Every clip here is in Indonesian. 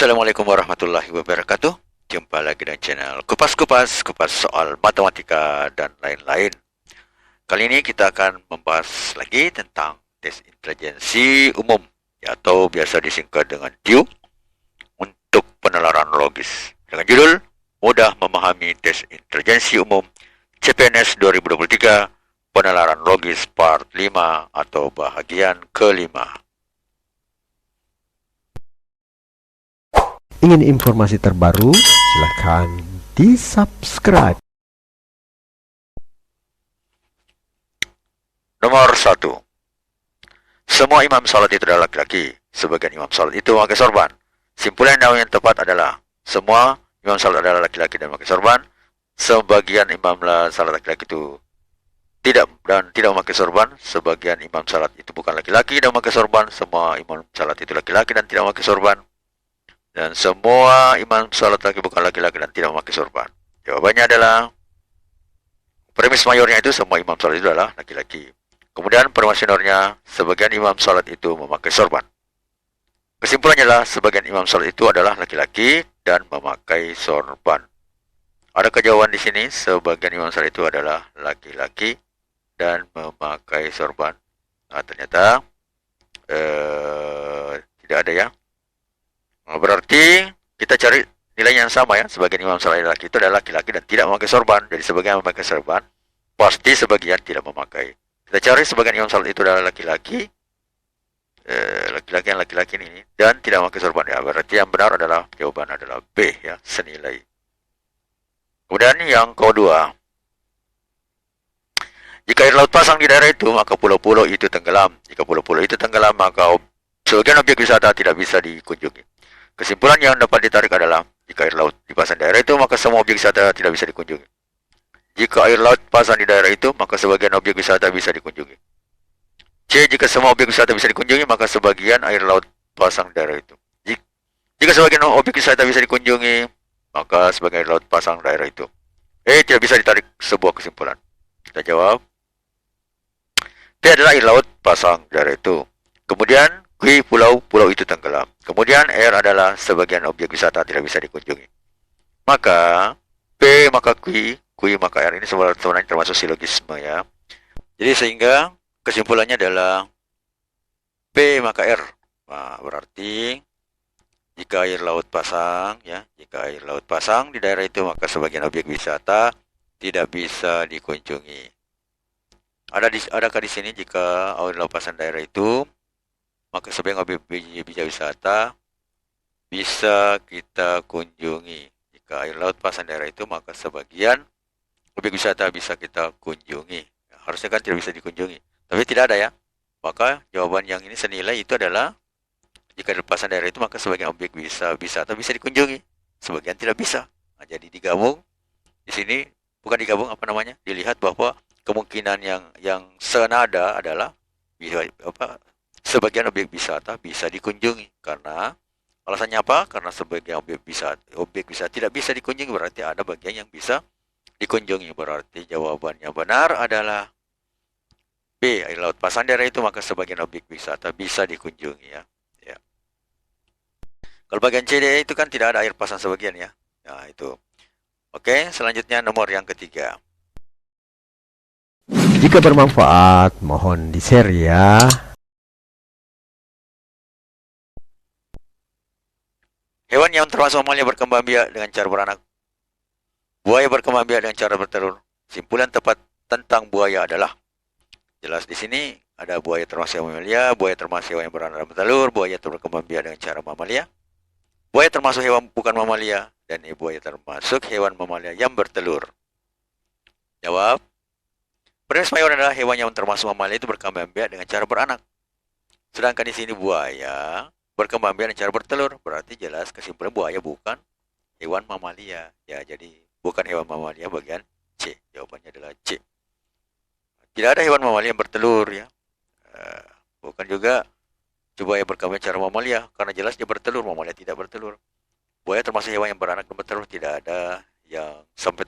Assalamualaikum warahmatullahi wabarakatuh. Jumpa lagi dengan channel Kupas soal matematika dan lain-lain. Kali ini kita akan membahas lagi tentang tes intelijensi umum, atau biasa disingkat dengan TIU, untuk penalaran logis. Dengan judul Mudah Memahami Tes Intelijensi Umum CPNS 2023 Penalaran Logis Part 5 atau bahagian kelima. Ingin informasi terbaru? Silahkan di-subscribe. Nomor 1. Semua imam salat itu adalah laki-laki. Sebagian imam salat itu memakai sorban. Simpulan yang tepat adalah semua imam salat adalah laki-laki dan memakai sorban. Sebagian imam salat laki-laki itu tidak memakai sorban. Sebagian imam salat itu bukan laki-laki dan memakai sorban. Semua imam salat itu laki-laki dan tidak memakai sorban. Dan semua imam salat laki bukan laki-laki dan tidak memakai sorban. Jawabannya adalah premis mayornya itu semua imam salat itu adalah laki-laki. Kemudian premis minornya sebagian imam salat itu memakai sorban. Kesimpulannya adalah sebagian imam salat itu adalah laki-laki dan memakai sorban. Adakah jawaban di sini? Sebagian imam salat itu adalah laki-laki dan memakai sorban. Nah, ternyata tidak ada ya. Berarti kita cari nilai yang sama ya. Sebagian imam salat laki itu adalah laki-laki dan tidak memakai sorban. Jadi sebagian memakai sorban, pasti sebagian tidak memakai. Kita cari sebagian imam salat itu adalah laki-laki, laki-laki ini dan tidak memakai sorban ya. Berarti yang benar adalah jawaban adalah B ya, senilai. Kemudian yang kedua, jika air laut pasang di daerah itu, maka pulau-pulau itu tenggelam. Jika pulau-pulau itu tenggelam, maka sebagian objek wisata tidak bisa dikunjungi. Kesimpulan yang dapat ditarik adalah jika air laut dipasang di daerah itu, maka semua objek wisata tidak bisa dikunjungi. Jika air laut pasang di daerah itu, maka sebagian objek wisata bisa dikunjungi. C. Jika semua objek wisata bisa dikunjungi, maka sebagian air laut pasang di daerah itu. Jika sebagian objek wisata bisa dikunjungi, maka sebagian air laut pasang di daerah itu. Tidak bisa ditarik sebuah kesimpulan. Kita jawab. P adalah air laut pasang di daerah itu. Kemudian Q, pulau itu tenggelam. Kemudian R adalah sebagian objek wisata tidak bisa dikunjungi. Maka P maka Q maka R ini sebenarnya termasuk silogisme ya. Jadi sehingga kesimpulannya adalah P maka R. Nah, berarti jika air laut pasang ya, jika air laut pasang di daerah itu, maka sebagian objek wisata tidak bisa dikunjungi. Adakah di sini jika air laut pasang daerah itu, maka sebagian objek wisata bisa kita kunjungi. Jika air laut pasang daerah itu, maka sebagian objek wisata bisa kita kunjungi. Harusnya kan tidak bisa dikunjungi, tapi tidak ada ya. Maka jawaban yang ini senilai itu adalah jika air pasang daerah itu, maka sebagian objek wisata bisa dikunjungi, sebagian tidak bisa. Nah, jadi digabung di sini, bukan digabung dilihat bahwa kemungkinan yang senada adalah sebagian objek wisata bisa dikunjungi. Karena alasannya apa? Karena sebagian objek wisata tidak bisa dikunjungi, berarti ada bagian yang bisa dikunjungi. Berarti jawabannya benar adalah B, air laut pasang daerah itu, maka sebagian objek wisata bisa dikunjungi ya. Kalau bagian C itu kan tidak ada air pasang sebagian ya. Nah, itu. Oke, selanjutnya nomor yang ketiga. Jika bermanfaat, mohon di-share ya. Hewan yang termasuk mamalia berkembang biak dengan cara beranak. Buaya berkembang biak dengan cara bertelur. Simpulan tepat tentang buaya adalah, jelas di sini ada buaya termasuk hewan mamalia, buaya termasuk hewan yang beranak dan bertelur, buaya berkembang biak dengan cara mamalia. Buaya termasuk hewan bukan mamalia, dan buaya termasuk hewan mamalia yang bertelur. Jawab. Premis mayor adalah hewan yang termasuk mamalia itu berkembang biak dengan cara beranak. Sedangkan di sini buaya berkembang biak dengan cara bertelur. Berarti jelas kesimpulan buaya bukan hewan mamalia. Ya, jadi bukan hewan mamalia bagian C. Jawabannya adalah C. Tidak ada hewan mamalia yang bertelur ya. Bukan juga buaya berkembang biak cara mamalia, karena jelas dia bertelur, mamalia tidak bertelur. Buaya termasuk hewan yang beranak dan bertelur. Tidak ada yang sampai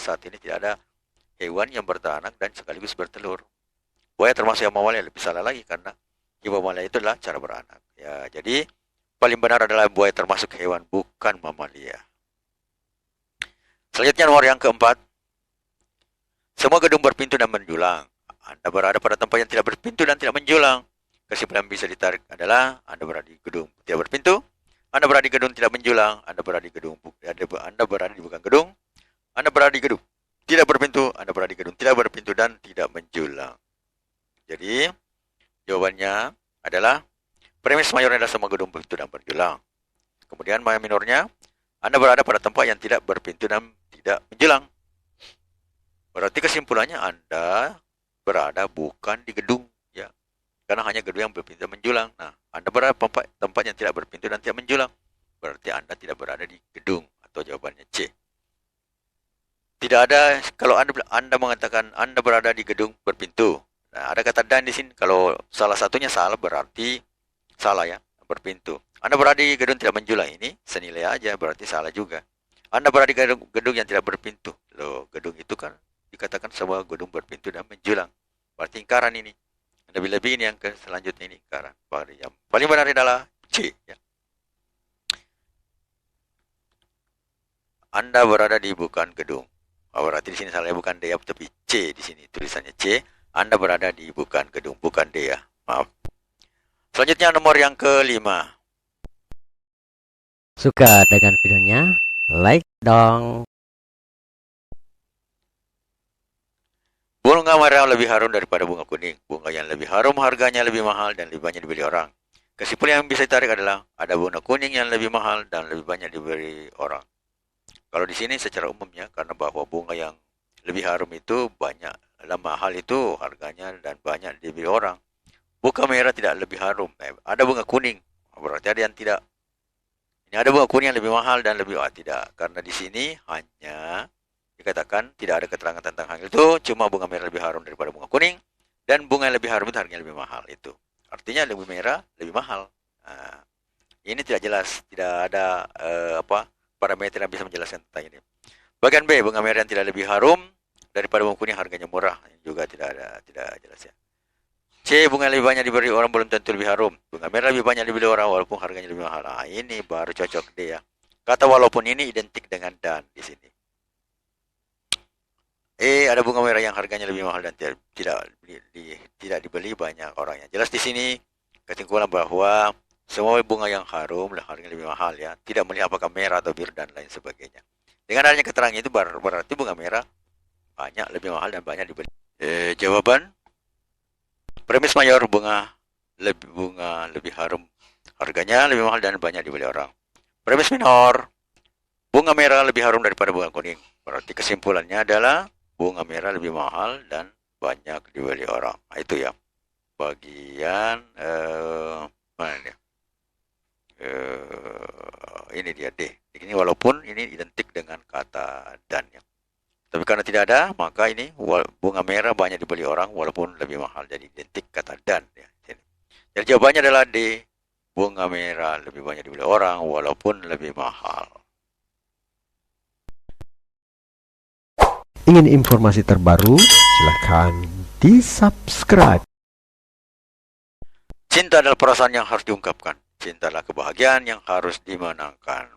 saat ini tidak ada hewan yang beranak dan sekaligus bertelur. Buaya termasuk yang mamalia, lebih salah lagi karena hewan mamalia itu adalah cara beranak. Ya, jadi paling benar adalah buaya termasuk hewan, bukan mamalia. Selanjutnya nomor yang keempat. Semua gedung berpintu dan menjulang. Anda berada pada tempat yang tidak berpintu dan tidak menjulang. Kesimpulan bisa ditarik adalah Anda berada di gedung tidak berpintu, Anda berada di gedung tidak menjulang, Anda berada di gedung Anda berada di bukan gedung, Anda berada di gedung tidak berpintu, Anda berada di gedung tidak berpintu dan tidak menjulang. Jadi, jawabannya adalah premis mayornya adalah semua gedung berpintu dan menjulang. Kemudian minornya, Anda berada pada tempat yang tidak berpintu dan tidak menjulang. Berarti kesimpulannya Anda berada bukan di gedung, ya. Karena hanya gedung yang berpintu dan menjulang. Nah, Anda berada tempat yang tidak berpintu dan tidak menjulang. Berarti Anda tidak berada di gedung, atau jawabannya C. Tidak ada, kalau Anda mengatakan Anda berada di gedung berpintu. Nah, ada kata dan di sini. Kalau salah satunya salah berarti salah, ya, berpintu. Anda berada di gedung tidak menjulang, ini senilai aja, berarti salah juga. Anda berada di gedung yang tidak berpintu. Loh, gedung itu kan dikatakan sebuah gedung berpintu dan menjulang. Berarti ingkaran ini. Lebih-lebih ini yang selanjutnya ini ingkaran. Yang paling benar adalah C, ya. Anda berada di bukan gedung. Berarti di sini salahnya bukan D, ya, tapi C di sini tulisannya C. Anda berada di bukan gedung, bukan D, ya. Maaf. Selanjutnya nomor yang kelima. Suka dengan videonya? Like dong. Bunga merah lebih harum daripada bunga kuning. Bunga yang lebih harum harganya lebih mahal dan lebih banyak dibeli orang. Kesimpulan yang bisa ditarik adalah ada bunga kuning yang lebih mahal dan lebih banyak dibeli orang. Kalau di sini secara umumnya, karena bahwa bunga yang lebih harum itu banyak, mahal itu harganya dan banyak dibeli orang. Bunga merah tidak lebih harum. Ada bunga kuning, berarti ada yang tidak. Ini ada bunga kuning yang lebih mahal dan lebih tidak. Karena di sini hanya dikatakan tidak ada keterangan tentang hal itu, cuma bunga merah lebih harum daripada bunga kuning, dan bunga yang lebih harum itu harganya lebih mahal. Itu artinya lebih merah lebih mahal. Nah, ini tidak jelas, tidak ada parameter yang bisa menjelaskan tentang ini. Bagian B, bunga merah yang tidak lebih harum daripada bunga kuning harganya murah, juga tidak jelas, ya. C, bunga lebih banyak diberi orang belum tentu lebih harum. Bunga merah lebih banyak dibeli orang walaupun harganya lebih mahal. Nah, ini baru cocok D, ya. Kata walaupun ini identik dengan dan di sini. Ada bunga merah yang harganya lebih mahal dan tidak dibeli banyak orangnya. Jelas di sini kesimpulan bahwa semua bunga yang harum harganya lebih mahal, ya. Tidak melihat apakah merah atau biru dan lain sebagainya. Dengan adanya keterangan itu berarti bunga merah banyak lebih mahal dan banyak dibeli. Jawaban premis mayor bunga lebih harum harganya lebih mahal dan banyak dibeli orang. Premis minor bunga merah lebih harum daripada bunga kuning. Berarti kesimpulannya adalah bunga merah lebih mahal dan banyak dibeli orang. Nah, itu, ya. Bagian mana dia? Ini dia D. Ini walaupun ini identik dengan kata dan, ya. Tapi karena tidak ada, maka ini bunga merah banyak dibeli orang walaupun lebih mahal. Jadi identik kata dan, ya. Jadi jawabannya adalah D. Bunga merah lebih banyak dibeli orang walaupun lebih mahal. Ingin informasi terbaru? Silahkan di-subscribe. Cinta adalah perasaan yang harus diungkapkan. Cinta adalah kebahagiaan yang harus dimenangkan.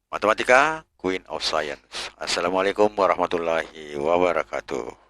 Matematika, Queen of Science. Assalamualaikum warahmatullahi wabarakatuh.